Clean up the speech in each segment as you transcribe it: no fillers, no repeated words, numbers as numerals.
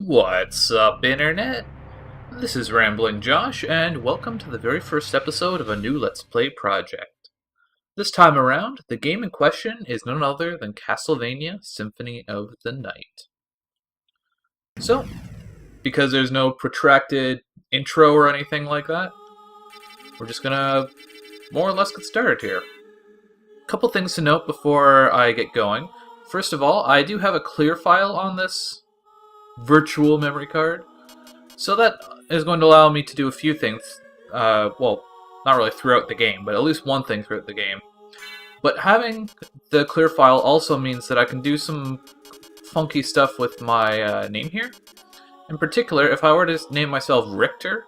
What's up, Internet? This is Rambling Josh, and welcome to the very first episode of a new Let's Play project. This time around, the game in question is none other than Castlevania Symphony of the Night. So, because there's no protracted intro or anything like that, we're just gonna more or less get started here. Couple things to note before I get going. First of all, I do have a clear file on this virtual memory card. So that is going to allow me to do a few things. Well, not really throughout the game, but at least one thing throughout the game. But having the clear file also means that I can do some funky stuff with my name here. In particular, if I were to name myself Richter,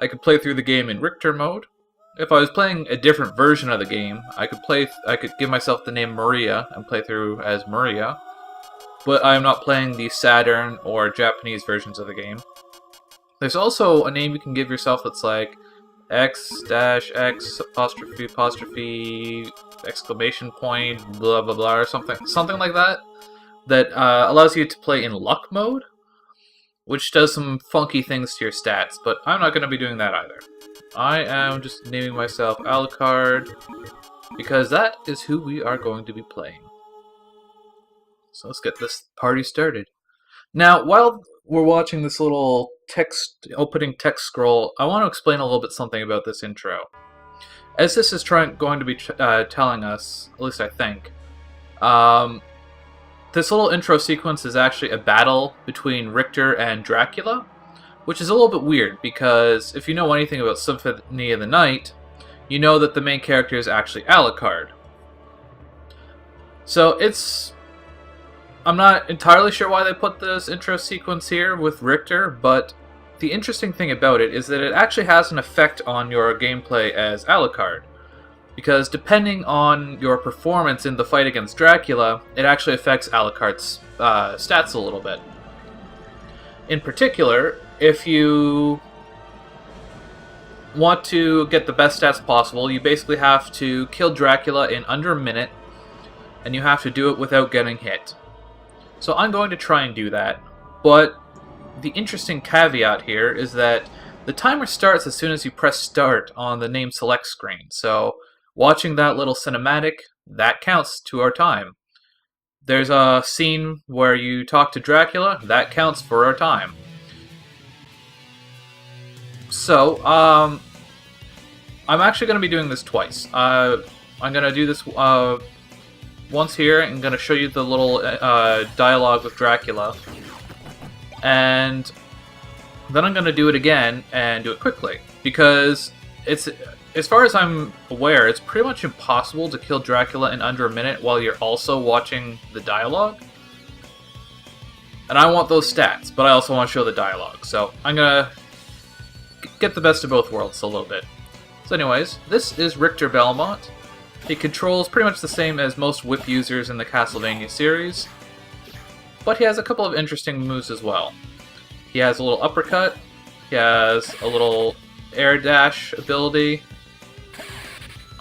I could play through the game in Richter mode. If I was playing a different version of the game, I could give myself the name Maria and play through as Maria. But I am not playing the Saturn or Japanese versions of the game. There's also a name you can give yourself that's like X-X apostrophe exclamation point blah blah blah or something like that that allows you to play in luck mode, which does some funky things to your stats, but I'm not going to be doing that either. I am just naming myself Alucard because that is who we are going to be playing. So let's get this party started. Now, while we're watching this little opening text scroll, I want to explain a little bit something about this intro. As this is going to be telling us, at least I think, this little intro sequence is actually a battle between Richter and Dracula, which is a little bit weird because if you know anything about Symphony of the Night, you know that the main character is actually Alucard. So I'm not entirely sure why they put this intro sequence here with Richter, but the interesting thing about it is that it actually has an effect on your gameplay as Alucard. Because depending on your performance in the fight against Dracula, it actually affects Alucard's stats a little bit. In particular, if you want to get the best stats possible, you basically have to kill Dracula in under a minute, and you have to do it without getting hit. So I'm going to try and do that, but the interesting caveat here is that the timer starts as soon as you press start on the name select screen, so watching that little cinematic, that counts to our time. There's a scene where you talk to Dracula, that counts for our time. So, I'm actually going to be doing this twice. I'm going to do this once here. I'm going to show you the little dialogue with Dracula. And then I'm going to do it again and do it quickly. Because it's, as far as I'm aware, it's pretty much impossible to kill Dracula in under a minute while you're also watching the dialogue. And I want those stats, but I also want to show the dialogue. So I'm going to get the best of both worlds a little bit. So anyways, this is Richter Belmont. He controls pretty much the same as most whip users in the Castlevania series, but he has a couple of interesting moves as well. He has a little uppercut, he has a little air dash ability.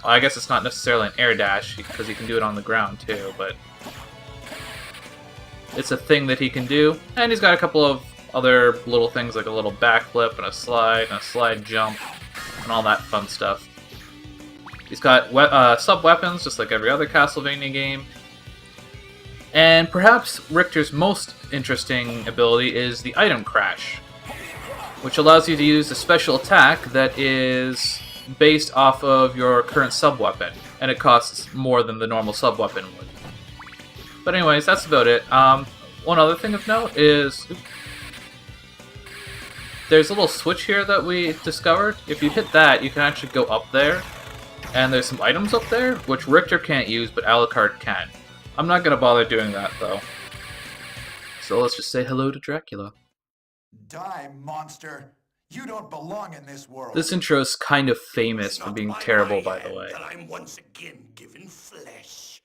Well, I guess it's not necessarily an air dash, because he can do it on the ground too, but it's a thing that he can do. And he's got a couple of other little things like a little backflip and a slide jump, and all that fun stuff. He's got sub-weapons, just like every other Castlevania game. And perhaps Richter's most interesting ability is the item crash, which allows you to use a special attack that is based off of your current sub-weapon, and it costs more than the normal sub-weapon would. But anyways, that's about it. One other thing of note is there's a little switch here that we discovered. If you hit that, you can actually go up there, and there's some items up there, which Richter can't use, but Alucard can. I'm not going to bother doing that, though. So let's just say hello to Dracula. Die, monster! You don't belong in this world. This intro is kind of famous for being terrible, by the way. That I'm once again given flesh.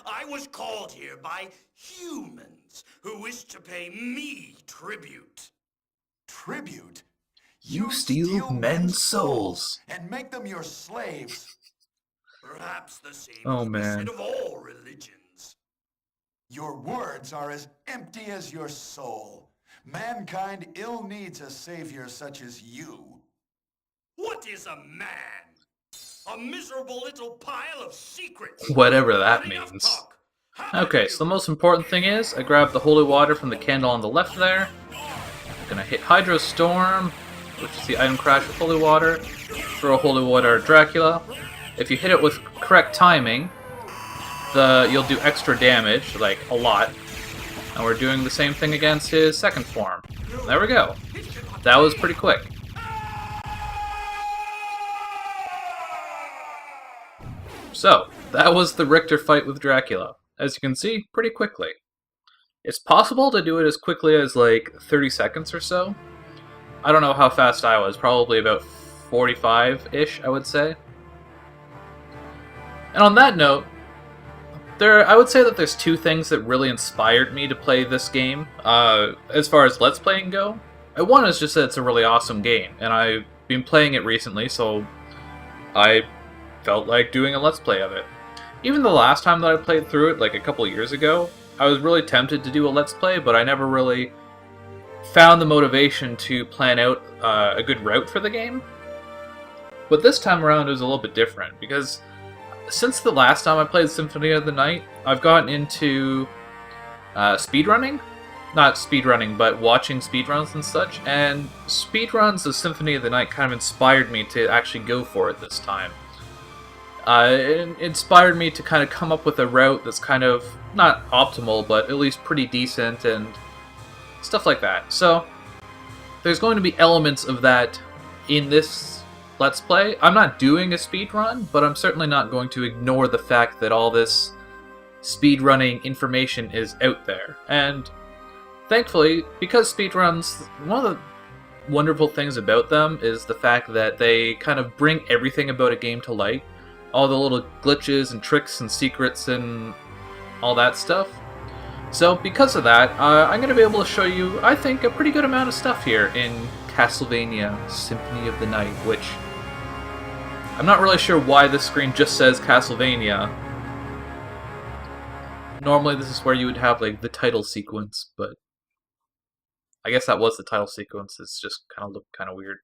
I was called here by humans who wish to pay me tribute. Tribute? You steal men's souls and make them your slaves. Perhaps the same Oh, could be man. said of all religions. Your words are as empty as your soul. Mankind ill needs a savior such as you. What is a man? A miserable little pile of secrets. Whatever that Enough means. talk. How Okay, about so the you? most important thing is, I grab the holy water from the candle on the left there. I'm gonna hit Hydro Storm, which is the item crash with holy water. Throw holy water at Dracula. If you hit it with correct timing, you'll do extra damage, like a lot. And we're doing the same thing against his second form. There we go. That was pretty quick. So, that was the Richter fight with Dracula. As you can see, pretty quickly. It's possible to do it as quickly as like 30 seconds or so. I don't know how fast I was, probably about 45-ish, I would say. And on that note, I would say that there's two things that really inspired me to play this game, as far as Let's Playing go. One is just that it's a really awesome game, and I've been playing it recently, so I felt like doing a Let's Play of it. Even the last time that I played through it, like a couple years ago, I was really tempted to do a Let's Play, but I never really found the motivation to plan out a good route for the game. But this time around it was a little bit different, because since the last time I played Symphony of the Night, I've gotten into speedrunning. Not speedrunning, but watching speedruns and such, and speedruns of Symphony of the Night kind of inspired me to actually go for it this time. It inspired me to kind of come up with a route that's kind of, not optimal, but at least pretty decent and stuff like that. So, there's going to be elements of that in this Let's Play. I'm not doing a speedrun, but I'm certainly not going to ignore the fact that all this speedrunning information is out there. And thankfully, because speedruns, one of the wonderful things about them is the fact that they kind of bring everything about a game to light. All the little glitches and tricks and secrets and all that stuff. So because of that, I'm going to be able to show you, I think, a pretty good amount of stuff here in Castlevania Symphony of the Night, which I'm not really sure why this screen just says Castlevania. Normally this is where you would have like the title sequence, but I guess that was the title sequence. It's just kind of looked kind of weird.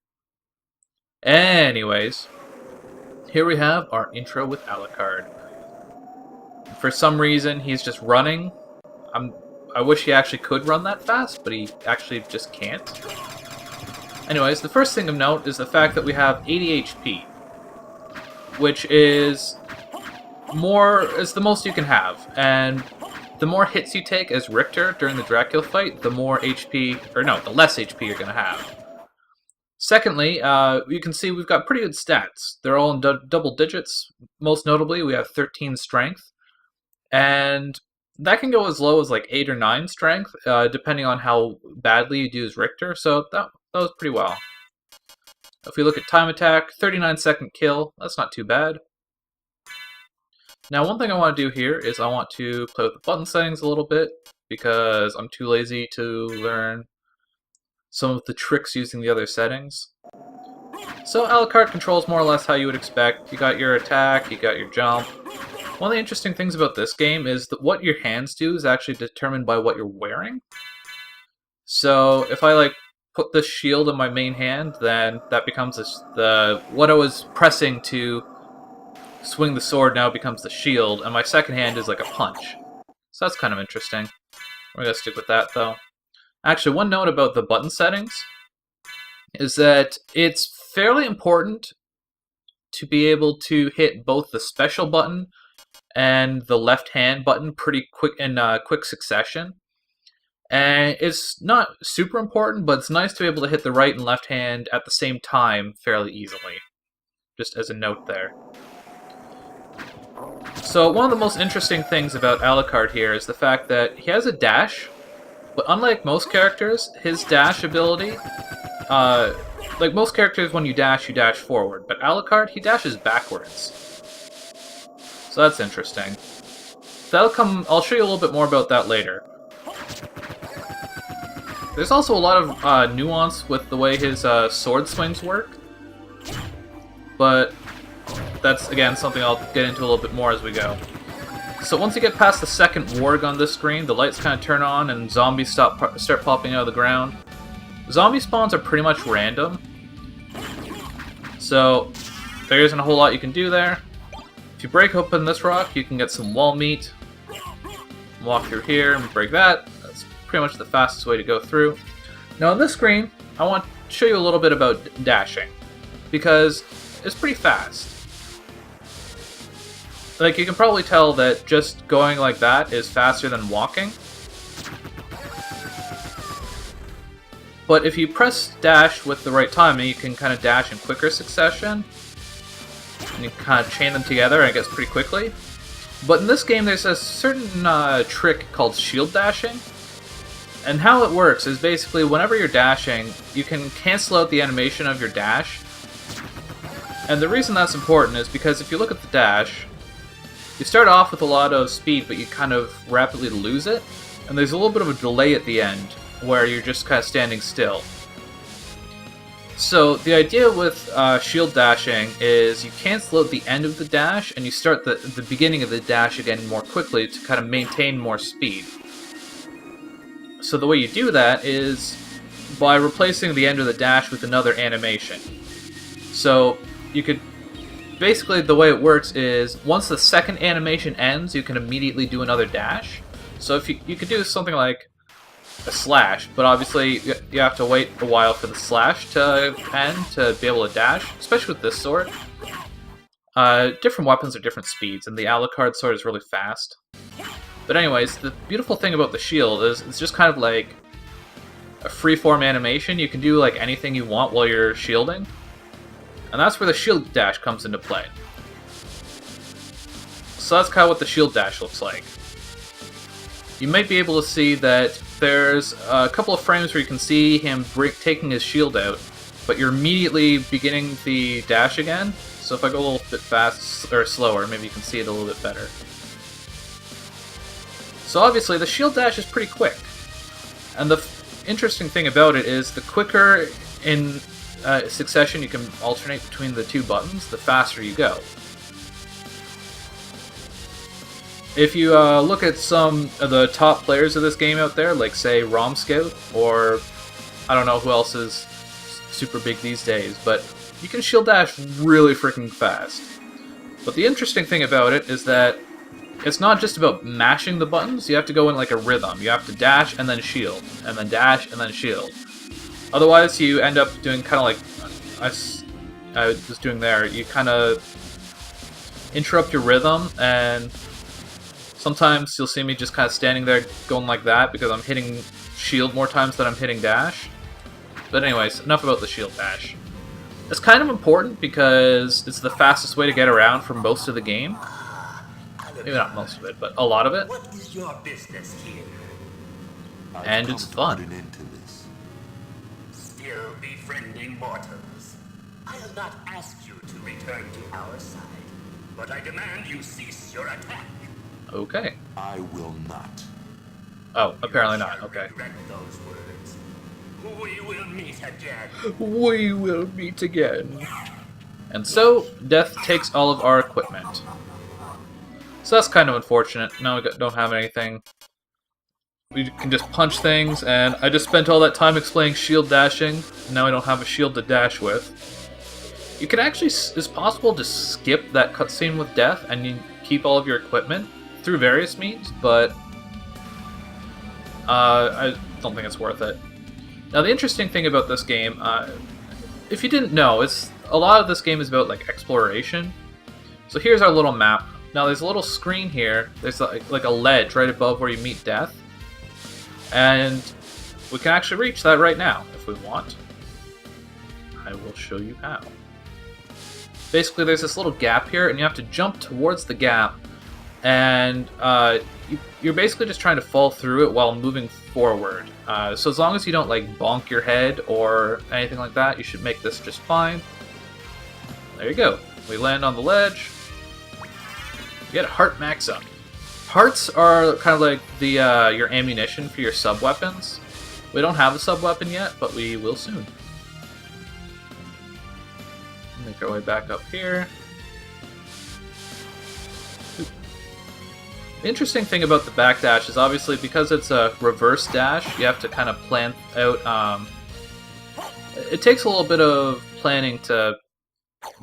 Anyways, here we have our intro with Alucard. For some reason, he's just running. I wish he actually could run that fast, but he actually just can't. Anyways, the first thing of note is the fact that we have 80 HP, which is the most you can have, and the more hits you take as Richter during the Dracula fight, the more HP, or no, the less HP you're going to have. Secondly, you can see we've got pretty good stats. They're all in double digits. Most notably, we have 13 strength, and that can go as low as like 8 or 9 strength, depending on how badly you do as Richter, so that was pretty well. If we look at time attack, 39-second kill, that's not too bad. Now, one thing I want to do here is I want to play with the button settings a little bit, because I'm too lazy to learn some of the tricks using the other settings. So Alucard controls more or less how you would expect. You got your attack, you got your jump. One of the interesting things about this game is that what your hands do is actually determined by what you're wearing. So if I like put this shield in my main hand, then that becomes what I was pressing to swing the sword now becomes the shield, and my second hand is like a punch. So that's kind of interesting. We're gonna stick with that though. Actually, one note about the button settings is that it's fairly important to be able to hit both the special button and the left hand button pretty quick in quick succession. And it's not super important, but it's nice to be able to hit the right and left hand at the same time fairly easily. Just as a note there. So one of the most interesting things about Alucard here is the fact that he has a dash, but unlike most characters, his dash ability, like most characters when you dash forward, but Alucard, he dashes backwards. So that's interesting. I'll show you a little bit more about that later. There's also a lot of nuance with the way his sword swings work, but that's, again, something I'll get into a little bit more as we go. So once you get past the second warg on this screen, the lights kind of turn on and zombies start popping out of the ground. Zombie spawns are pretty much random, so there isn't a whole lot you can do there. If you break open this rock, you can get some wall meat. Walk through here and break that. That's pretty much the fastest way to go through. Now on this screen, I want to show you a little bit about dashing, because it's pretty fast. Like, you can probably tell that just going like that is faster than walking. But if you press dash with the right timing, you can kind of dash in quicker succession. And you kind of chain them together and it gets pretty quickly. But in this game, there's a certain trick called shield dashing. And how it works is basically whenever you're dashing, you can cancel out the animation of your dash. And the reason that's important is because if you look at the dash, you start off with a lot of speed, but you kind of rapidly lose it. And there's a little bit of a delay at the end, where you're just kind of standing still. So the idea with shield dashing is you cancel out the end of the dash, and you start the beginning of the dash again more quickly to kind of maintain more speed. So the way you do that is by replacing the end of the dash with another animation. So you could... Basically, the way it works is, once the second animation ends, you can immediately do another dash. So if you could do something like a slash, but obviously you have to wait a while for the slash to end to be able to dash, especially with this sword. Different weapons are different speeds, and the Alucard sword is really fast. But anyways, the beautiful thing about the shield is it's just kind of like a freeform animation. You can do like anything you want while you're shielding. And that's where the shield dash comes into play. So that's kind of what the shield dash looks like. You might be able to see that there's a couple of frames where you can see him taking his shield out, but you're immediately beginning the dash again. So if I go a little bit fast or slower, maybe you can see it a little bit better. So obviously the shield dash is pretty quick. And the interesting thing about it is the quicker in succession you can alternate between the two buttons, the faster you go. If you look at some of the top players of this game out there, like say Rom Scout, or I don't know who else is super big these days, but you can shield dash really freaking fast. But the interesting thing about it is that it's not just about mashing the buttons, you have to go in like a rhythm. You have to dash and then shield, and then dash and then shield. Otherwise, you end up doing kind of like I was doing there. You kind of interrupt your rhythm, and sometimes you'll see me just kind of standing there going like that because I'm hitting shield more times than I'm hitting dash. But anyways, enough about the shield dash. It's kind of important because it's the fastest way to get around for most of the game. Maybe not most of it, but a lot of it. What is your business here? And it's fun. Still befriending mortals. I'll not ask you to return to our side, but I demand you cease your attack. Okay. I will not. Oh, apparently not. Okay. Regret those words. We will meet again. We will meet again. And so, death takes all of our equipment. So that's kind of unfortunate. Now we don't have anything. We can just punch things, and I just spent all that time explaining shield dashing. Now I don't have a shield to dash with. You can actually, it's possible to skip that cutscene with death and you keep all of your equipment through various means, but I don't think it's worth it. Now the interesting thing about this game, if you didn't know, a lot of this game is about like exploration. So here's our little map. Now there's a little screen here. There's like a ledge right above where you meet death. And we can actually reach that right now, if we want. I will show you how. Basically, there's this little gap here, and you have to jump towards the gap. And you're basically just trying to fall through it while moving forward. So as long as you don't like bonk your head or anything like that, you should make this just fine. There you go. We land on the ledge. You get a heart max up. Hearts are kind of like the your ammunition for your sub-weapons. We don't have a sub-weapon yet, but we will soon. Make our way back up here. The interesting thing about the backdash is obviously because it's a reverse dash, you have to kind of plan out. It takes a little bit of planning to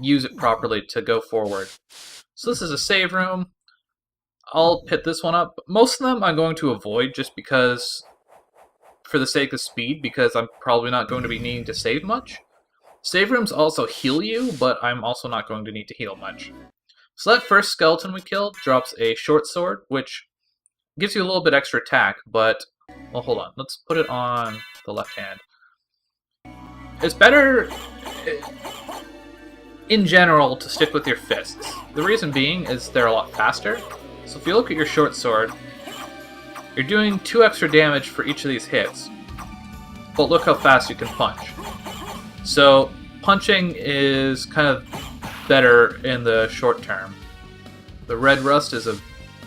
use it properly to go forward. So this is a save room. I'll hit this one up. Most of them I'm going to avoid just because, for the sake of speed, because I'm probably not going to be needing to save much. Save rooms also heal you, but I'm also not going to need to heal much. So that first skeleton we killed drops a short sword, which gives you a little bit extra attack, but... Well, hold on. Let's put it on the left hand. It's better, in general, to stick with your fists. The reason being is they're a lot faster. So if you look at your short sword, you're doing 2 extra damage for each of these hits. But look how fast you can punch. So punching is kind of better in the short term. The Red Rust is a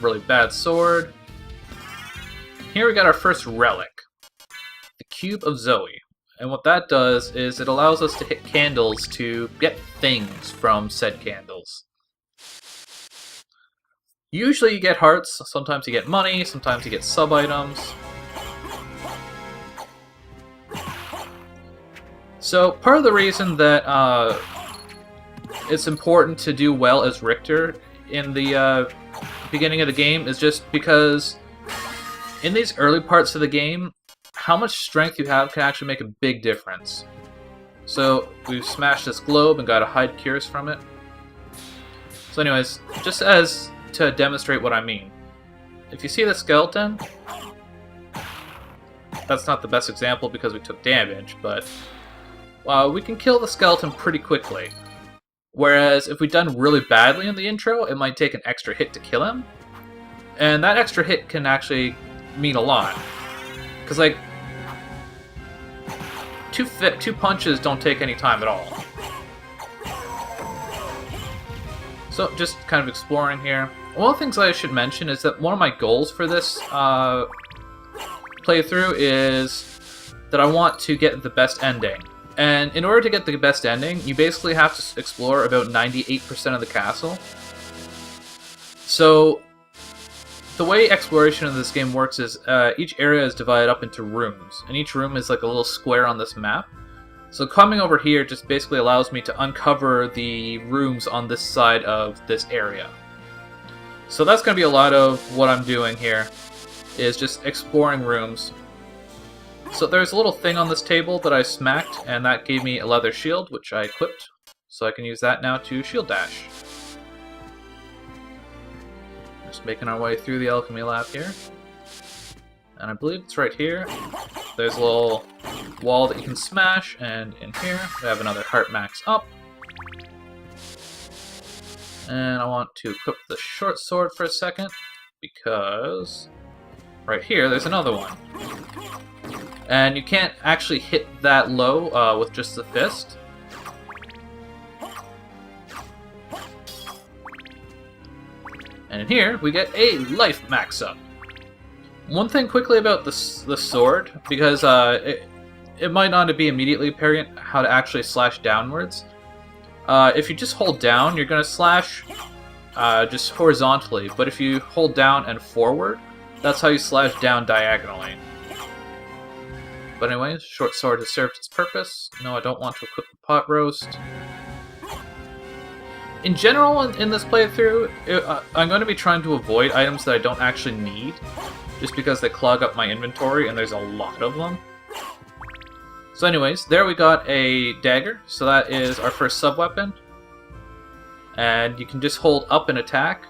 really bad sword. Here we got our first relic, the Cube of Zoe. And what that does is it allows us to hit candles to get things from said candles. Usually you get hearts, sometimes you get money, sometimes you get sub-items. So part of the reason that it's important to do well as Richter in the beginning of the game is just because in these early parts of the game, how much strength you have can actually make a big difference. So we've smashed this globe and got a hide cures from it. So anyways, just as to demonstrate what I mean, if you see the skeleton, that's not the best example because we took damage, but we can kill the skeleton pretty quickly. Whereas if we've done really badly in the intro, it might take an extra hit to kill him. And that extra hit can actually mean a lot. Because, like, two punches don't take any time at all. So, just kind of exploring here. One of the things I should mention is that one of my goals for this playthrough is that I want to get the best ending. And in order to get the best ending, you basically have to explore about 98% of the castle. So, the way exploration in this game works is each area is divided up into rooms, and each room is like a little square on this map. So coming over here just basically allows me to uncover the rooms on this side of this area. So that's going to be a lot of what I'm doing here, is just exploring rooms. So there's a little thing on this table that I smacked, and that gave me a leather shield, which I equipped. So I can use that now to shield dash. Just making our way through the alchemy lab here. And I believe it's right here. There's a little wall that you can smash, and in here we have another heart max up. And I want to equip the short sword for a second, because right here there's another one. And you can't actually hit that low with just the fist. And in here, we get a life max up. One thing quickly about the sword, because it might not be immediately apparent how to actually slash downwards. If you just hold down, you're going to slash just horizontally, but if you hold down and forward, that's how you slash down diagonally. But anyways, short sword has served its purpose. No, I don't want to equip the pot roast. In general, in this playthrough, I'm going to be trying to avoid items that I don't actually need, just because they clog up my inventory, and there's a lot of them. So anyways, there we got a dagger, so that is our first sub-weapon. And you can just hold up and attack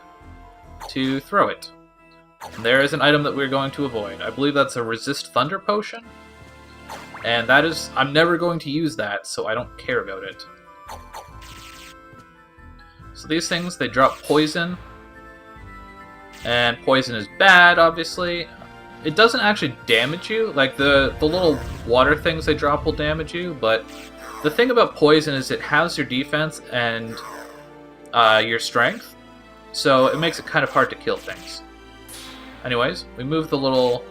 to throw it. And there is an item that we're going to avoid. I believe that's a resist thunder potion. And that is, I'm never going to use that, so I don't care about it. So these things, they drop poison. And poison is bad, obviously. It doesn't actually damage you. Like, the little water things they drop will damage you, but the thing about poison is it has your defense and your strength, so it makes it kind of hard to kill things. Anyways, we move the little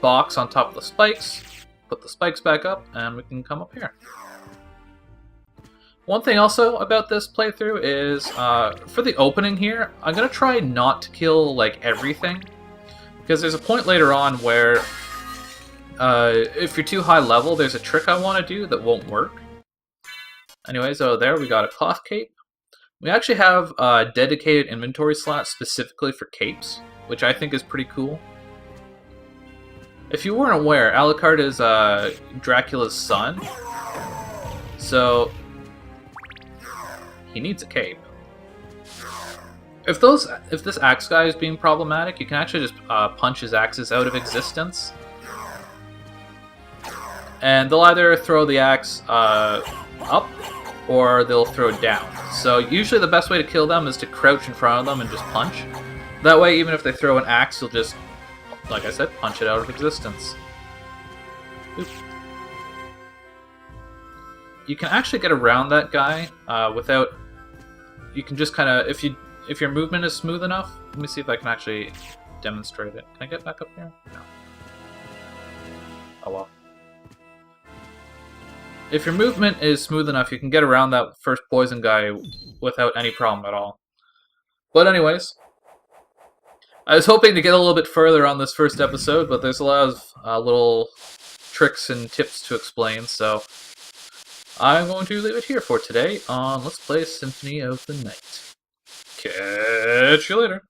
box on top of the spikes, put the spikes back up, and we can come up here. One thing also about this playthrough is, for the opening here, I'm gonna try not to kill, like, everything. Because there's a point later on where, if you're too high level, there's a trick I want to do that won't work. Anyways, so there we got a cloth cape. We actually have a dedicated inventory slot specifically for capes, which I think is pretty cool. If you weren't aware, Alucard is Dracula's son, so he needs a cape. If this axe guy is being problematic, you can actually just punch his axes out of existence, and they'll either throw the axe up or they'll throw it down. So usually the best way to kill them is to crouch in front of them and just punch. That way, even if they throw an axe, you'll just, like I said, punch it out of existence. Oops. You can actually get around that guy without. You can just kind of, if your movement is smooth enough. Let me see if I can actually demonstrate it. Can I get back up here? No. Oh well. If your movement is smooth enough, you can get around that first poison guy without any problem at all. But anyways, I was hoping to get a little bit further on this first episode, but there's a lot of little tricks and tips to explain, so I'm going to leave it here for today on Let's Play Symphony of the Night. Catch you later.